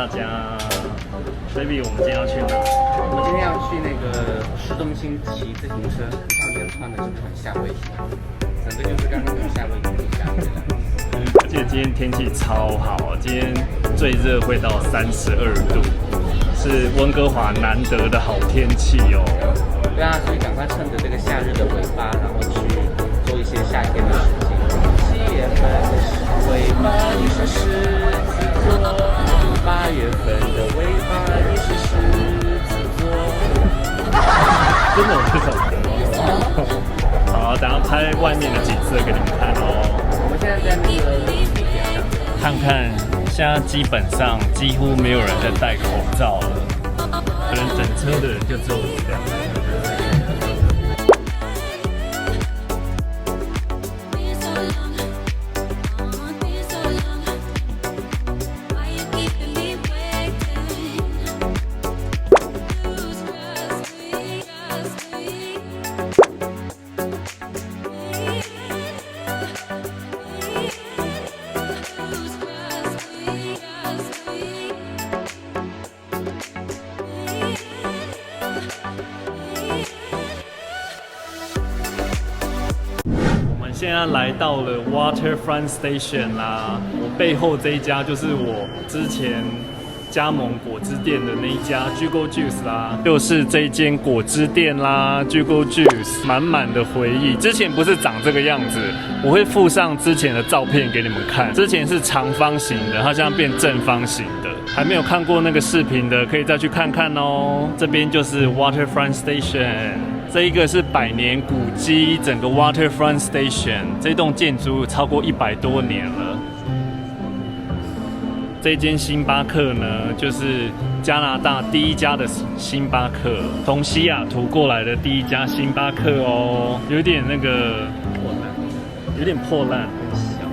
大家。Baby， 我们今天要去哪？我们今天要去那个市中心骑自行车，你看我穿的是不是很夏威夷？整个就是刚刚从夏威夷下回来。而且今天天气超好，今天最热会到32度，是温哥华难得的好天气哦。对啊，所以赶快趁着这个夏日的尾巴，然后去做一些夏天的事情。7月份尾巴你是狮子座，8月份的尾巴你是狮子座。真的有这首歌哦。好，等下拍外面的景色给你们看哦。我们现在在那个地铁上，看看现在基本上几乎没有人在戴口罩了，可能整车的人就只有我这样。现在来到了 Waterfront Station 啦，我背后这一家就是我之前加盟果汁店的那一家 Jugo Juice 啦，就是这一间果汁店啦 Jugo Juice， 满满的回忆。之前不是长这个样子，我会附上之前的照片给你们看。之前是长方形的，它现在变正方形的。还没有看过那个视频的，可以再去看看哦。这边就是 Waterfront Station。这一个是100年古迹，整个 Waterfront Station 这栋建筑超过100多年了。这间星巴克呢，就是加拿大第一家的星巴克，从西雅图过来的第一家星巴克哦，有点那个破烂，有点破烂，很小。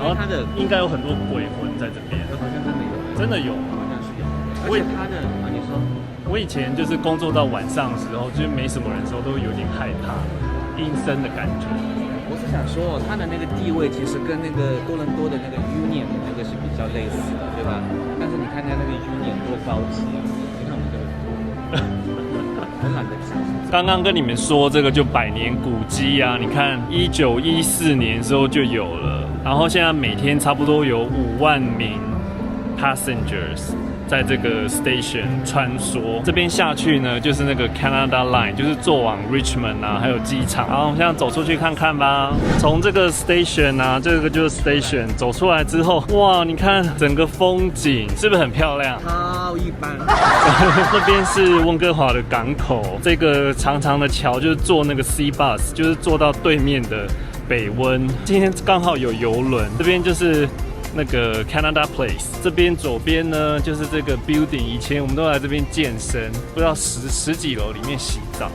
然后它的应该有很多鬼魂在这边，好像真的有，真的有，好像是有。而且它的啊，你说。我以前就是工作到晚上的时候，就是没什么人的时候，都有点害怕，阴森的感觉。我是想说，它的那个地位其实跟那个多伦多的那个 Union 那个是比较类似的，对吧？但是你看它那个 Union 多高级啊！你看我们这个，很懒得讲。刚刚跟你们说这个就100年古迹啊，你看1914年的时候就有了，然后现在每天差不多有5万名 passengers。在这个 station 穿梭，这边下去呢，就是那个 Canada Line， 就是坐往 Richmond 啊，还有机场。然后我们现在走出去看看吧。从这个 station 啊，这个就是 station， 走出来之后，哇，你看整个风景是不是很漂亮？超一般。那边是温哥华的港口，这个长长的桥就是坐那个 Sea Bus， 就是坐到对面的北温。今天刚好有邮轮，这边就是。那个 Canada Place 这边左边呢，就是这个 building， 以前我们都来这边健身，不知道十几楼里面洗澡，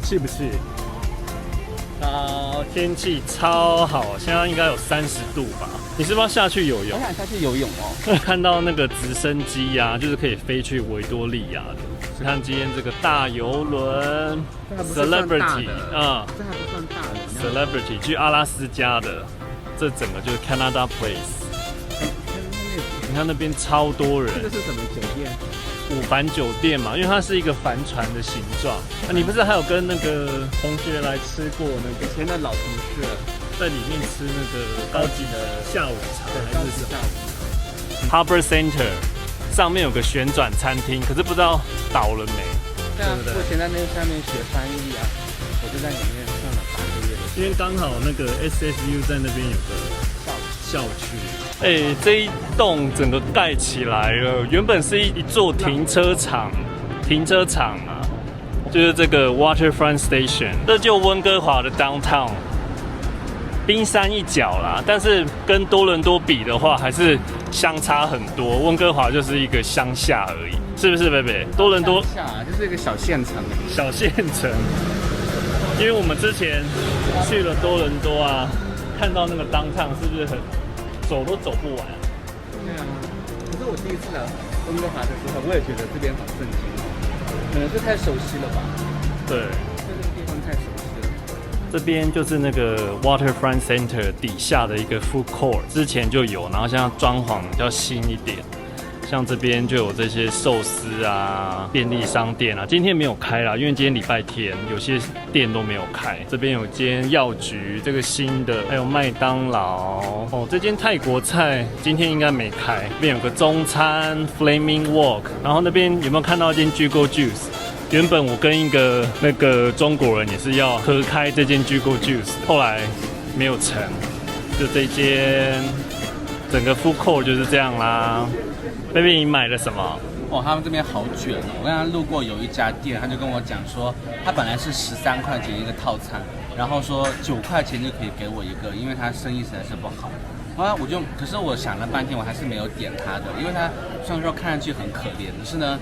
去不去？天气超好，现在应该有30度吧？你是不是要下去游泳？我想下去游泳哦。看到那个直升机呀，就是可以飞去维多利亚的。看今天这个大游轮 ，Celebrity 啊，这还不算大的 ，Celebrity 去阿拉斯加的。这整个就是 Canada Place， 你看那边超多人。这个是什么酒店？五帆酒店嘛，因为它是一个帆船的形状。啊，你不是还有跟那个同学来吃过那个以前的老同事，在里面吃那个高级的下午茶，还是什么 ？Harbor Center 上面有个旋转餐厅，可是不知道倒了没。对啊，我以前在那个上面学翻译啊，我就在里面上了8个月。因为刚好那个 SFU 在那边有个校区，这一栋整个盖起来了，原本是一座停车场啊，就是这个 Waterfront Station， 这就温哥华的 Downtown， 冰山一角啦。但是跟多伦多比的话，还是相差很多。温哥华就是一个乡下而已，是不是，贝贝？多伦多就是一个小县城，小县城。因为我们之前去了多伦多啊，看到那个downtown是不是很走都走不完？对啊，可是我第一次来温哥华的时候，我也觉得这边好震惊，可能是太熟悉了吧？对，这个地方太熟悉了。这边就是那个 Waterfront Center 底下的一个 food court， 之前就有，然后现在装潢比较新一点。像这边就有这些寿司啊、便利商店啊，今天没有开啦，因为今天礼拜天，有些店都没有开。这边有间药局，这个新的，还有麦当劳哦。这间泰国菜今天应该没开。这边有个中餐 Flaming Wok， 然后那边有没有看到一间 Jugo Juice？ 原本我跟一个那个中国人也是要合开这间 Jugo Juice， 后来没有成。就这间整个 food court 就是这样啦。baby， 你买了什么？哦，他们这边好卷哦！我刚刚路过有一家店，他就跟我讲说，他本来是13块钱一个套餐，然后说9块钱就可以给我一个，因为他生意实在是不好。啊，可是我想了半天，我还是没有点他的，因为他虽然说看上去很可怜，可是呢，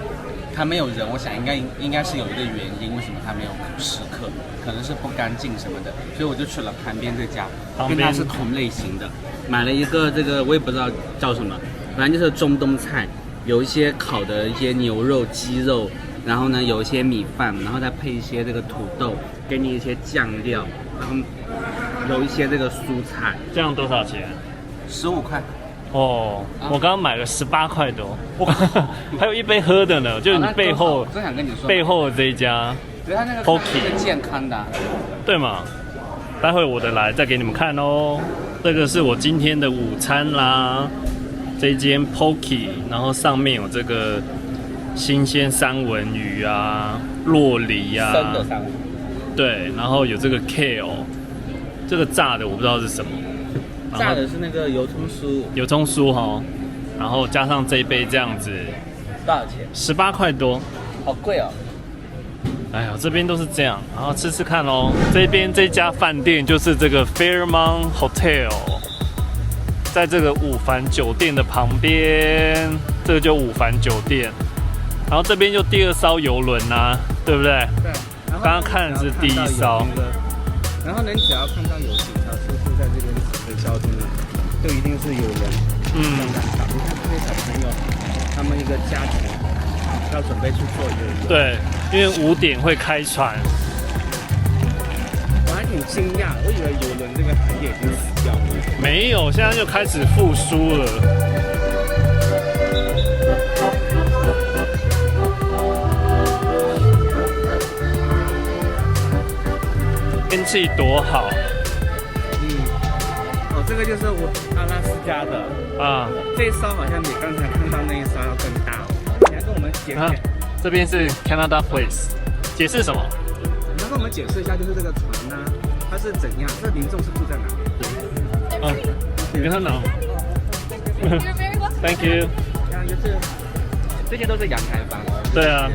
他没有人，我想应该是有一个原因，为什么他没有食客，可能是不干净什么的，所以我就去了旁边这家，跟他是同类型的，买了一个这个我也不知道叫什么，反正就是中东菜，有一些烤的一些牛肉、鸡肉，然后呢有一些米饭，然后再配一些这个土豆，给你一些酱料，然后有一些这个蔬菜。这样多少钱？15块。哦，我刚刚买了18块多，还有一杯喝的呢，就是你背后，我真想跟你说，背后的这一家，对，它那个是健康的，对嘛？待会我的来再给你们看哦。这个是我今天的午餐啦，这间 Poke， 然后上面有这个新鲜三文鱼啊、酪梨啊，生的三文鱼，对，然后有这个 kale， 这个炸的我不知道是什么。炸的是那个油葱酥，油葱酥哈，然后加上这一杯这样子，多少钱？18块多，好贵哦。哎呀，这边都是这样，然后吃吃看哦。这边这家饭店就是这个 Fairmont Hotel， 在这个五凡酒店的旁边，这个就五凡酒店。然后这边就第2艘邮轮呐，对不对？对。刚刚看的是第1艘。然后呢，你只要看到有警察叔叔在这边指挥交通的，就一定是有人。你看这些小朋友，他们一个家庭要准备去坐游轮。对，因为5点会开船。我还挺惊讶，我以为游轮这个行业已经死掉了。没有，现在就开始复苏了。天气多好，哦，这个就是我阿拉斯加的啊，这一艘好像比刚才看到那一艘要更大哦。你来跟我们解释，这边是 Canada Place， 解释什么？你要跟我们解释一下，就是这个船呢，它是怎样？这民众是住在哪里？你跟他拿。Thank you。就是这些都是阳台房哦。对啊，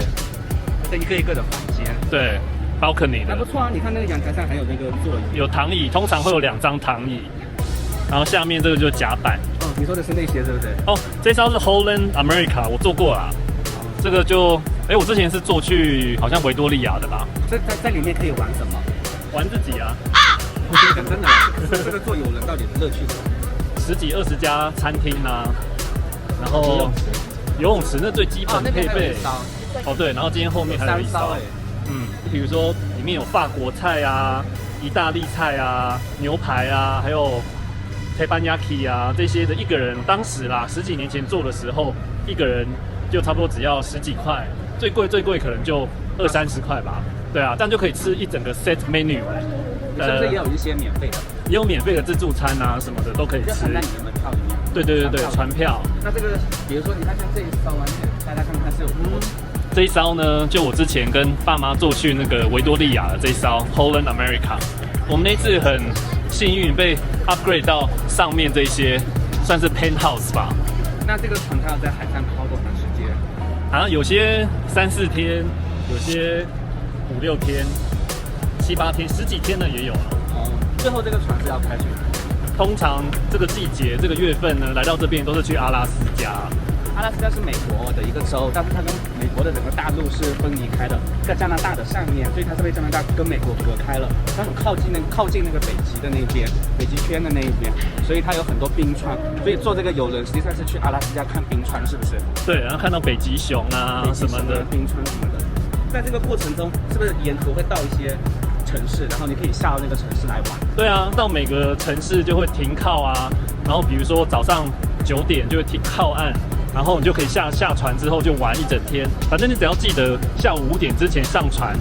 这一个一个的房间。对。balcony 的还不错啊，你看那个阳台上还有那个座椅，有躺椅，通常会有2张躺椅，然后下面这个就是甲板。哦，你说的是那些对不对？哦，这艘是 Holland America， 我坐过啦。这个就，我之前是坐去好像维多利亚的吧。在里面可以玩什么？玩自己啊。我讲真的，这个坐游轮到底的乐趣是什么？10几20家餐厅啊，然后游泳池那最基本配备。哦，对，然后今天后面还有一艘。比如说里面有法国菜啊、意大利菜啊、牛排啊，还有 teppanyaki 啊这些的，一个人当时啦10几年前做的时候，一个人就差不多只要10几块，最贵可能就20-30块吧。对啊，这样就可以吃一整个 set menu。是不是也有一些免费的？也有免费的自助餐啊什么的都可以吃。含在你的门票里面。对，船票。那这个，比如说你看像这一艘完全，大家看看是有这一艘呢，就我之前跟爸妈坐去那个维多利亚的这一艘 Holland America， 我们那次很幸运被 upgrade 到上面这些，算是 penthouse 吧。那这个船它要在海上漂多长时间？好像有些3-4天，有些5-6天、7-8天、10几天的也有了。哦，最后这个船是要开去哪？通常这个季节、这个月份呢，来到这边都是去阿拉斯加。阿拉斯加是美国的一个州，但是它跟美国的整个大陆是分离开的，在加拿大的上面，所以它是被加拿大跟美国隔开了。它很靠近那个北极的那边，北极圈的那一边，所以它有很多冰川。所以坐这个游轮实际上是去阿拉斯加看冰川，是不是？对，然后看到北极熊啊什么的，冰川什么的。在这个过程中，是不是沿途会到一些城市，然后你可以下到那个城市来玩。对啊，到每个城市就会停靠啊，然后比如说早上9点就会停靠岸，然后你就可以下船之后就玩一整天，反正你只要记得下午5点之前上船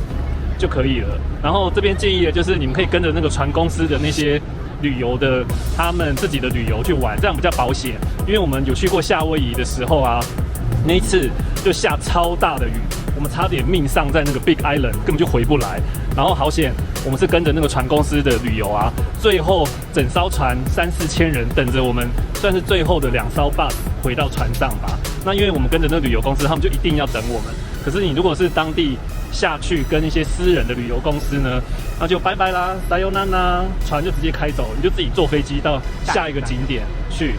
就可以了。然后这边建议的就是你们可以跟着那个船公司的那些旅游的他们自己的旅游去玩，这样比较保险。因为我们有去过夏威夷的时候啊，那一次就下超大的雨，我们差点命丧在那个 Big Island， 根本就回不来。然后好险，我们是跟着那个船公司的旅游啊，最后整艘船3、4千人等着我们，算是最后的2艘 bus 回到船上吧。那因为我们跟着那个旅游公司，他们就一定要等我们。可是你如果是当地下去跟一些私人的旅游公司呢，那就拜拜啦，sayonara，船就直接开走，你就自己坐飞机到下一个景点去。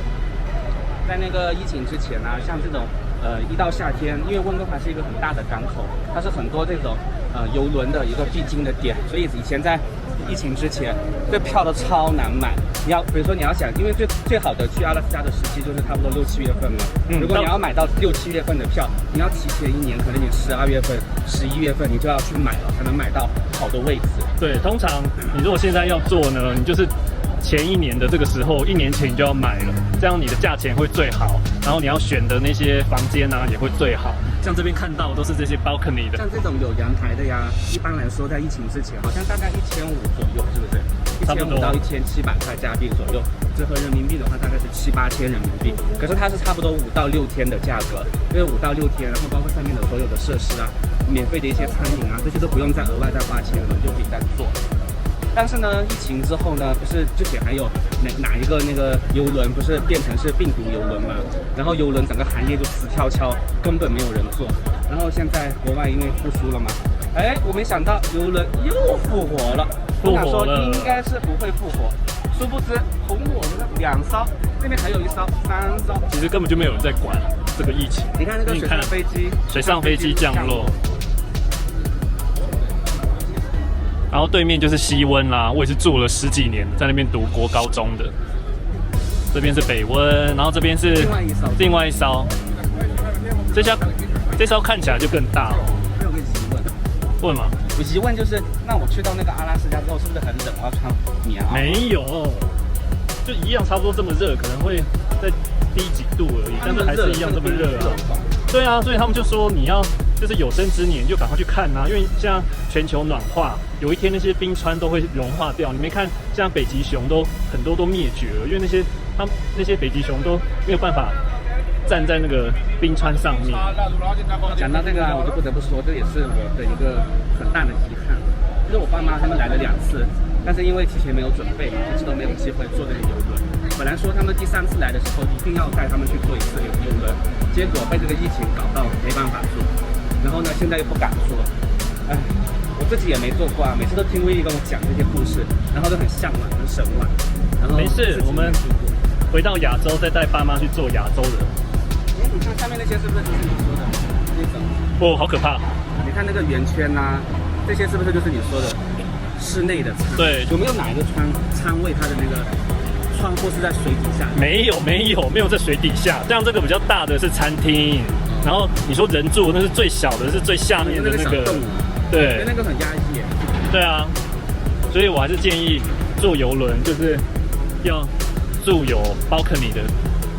在那个疫情之前啊，像这种一到夏天，因为温哥华是一个很大的港口，它是很多这种邮轮的一个必经的点，所以以前在疫情之前，这票都超难买。比如说你要想，因为最好的去阿拉斯加的时期就是差不多6、7月份嘛。如果你要买到6、7月份的票，你要提前1年，可能你12月份、11月份你就要去买了，才能买到好的位置。对，通常你如果现在要做呢，你就是前1年的这个时候，1年前你就要买了，这样你的价钱会最好，然后你要选的那些房间啊也会最好。像这边看到都是这些 balcony 的，像这种有阳台的呀，一般来说在疫情之前好像大概1500左右，是不是？1500到1700块加币左右，折合人民币的话大概是7、8千人民币。可是它是差不多5到6天的价格，因为5到6天，然后包括上面的所有的设施啊，免费的一些餐饮啊，这些都不用再额外再花钱了，就可以再做。但是呢，疫情之后呢，不是之前还有哪一个那个邮轮不是变成是病毒邮轮嘛？然后邮轮整个行业就死翘翘，根本没有人做。然后现在国外因为复苏了嘛，哎，我没想到邮轮又复活了。我想说应该是不会复活，殊不知红火的2艘，那边还有1艘、3艘，其实根本就没有人在管这个疫情。你看那个水上飞机降落。然后对面就是西温啦，我也是住了10几年，在那边读国高中的。这边是北温，然后这边是另外一艘。这艘看起来就更大哦。我有个疑问，问嘛？我疑问就是，那我去到那个阿拉斯加之后，是不是很冷？我要穿棉袄？没有，就一样，差不多这么热，可能会再低几度而已，但是还是一样这么热啊。对啊，所以他们就说你要就是有生之年就赶快去看啊，因为像全球暖化，有一天那些冰川都会融化掉。你没看，像北极熊都很多都灭绝了，因为那些北极熊都没有办法站在那个冰川上面。讲到这个啊，我就不得不说，这也是我的一个很大的遗憾。就是我爸妈他们来了2次，但是因为提前没有准备嘛，一直都没有机会坐这个邮轮。本来说他们第3次来的时候一定要带他们去坐一次邮轮，结果被这个疫情搞到没办法坐。然后呢，现在又不敢坐，哎，我自己也没坐过啊，每次都听威力跟我讲这些故事，然后都很向往、很神往。然后没事，我们回到亚洲再带爸妈去做亚洲的。哎，你看下面那些是不是就是你说的那种？哦，好可怕！你看那个圆圈啊，这些是不是就是你说的室内的舱？对，有没有哪一个舱位它的那个窗户是在水底下？没有在水底下。像这个比较大的是餐厅。然后你说人住，那是最小的，是最下面的那个，对，那个很压抑耶。对啊，所以我还是建议坐邮轮就是要住有 balcony 的，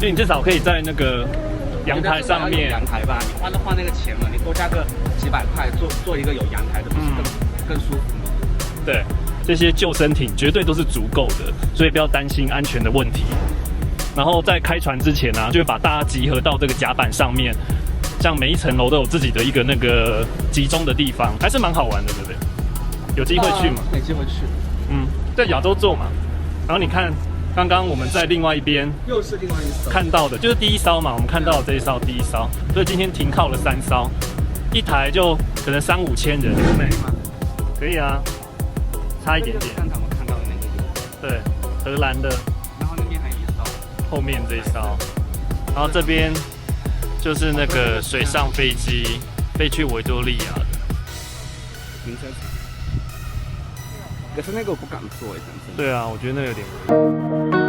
就你至少可以在那个阳台上面。阳台吧，你花那个钱了，你多加个几百块做一个有阳台的，不是更舒服吗？对，这些救生艇绝对都是足够的，所以不要担心安全的问题。然后在开船之前啊，就会把大家集合到这个甲板上面。像每一层楼都有自己的一个那个集中的地方，还是蛮好玩的，对不对？有机会去嘛？有机会去。在亚洲做嘛。然后你看，刚刚我们在另外一边，又是另外一艘看到的，就是第1艘嘛。我们看到的这一艘第1艘，所以今天停靠了3艘，一台就可能3、5千人，可以吗？可以啊，差一点点。刚才我看到的那个。对，荷兰的。然后那边还有1艘，后面这一艘，然后这边。就是那个水上飞机飞去维多利亚的停车场，可是那个我不敢坐，真的。对啊，我觉得那有点危险。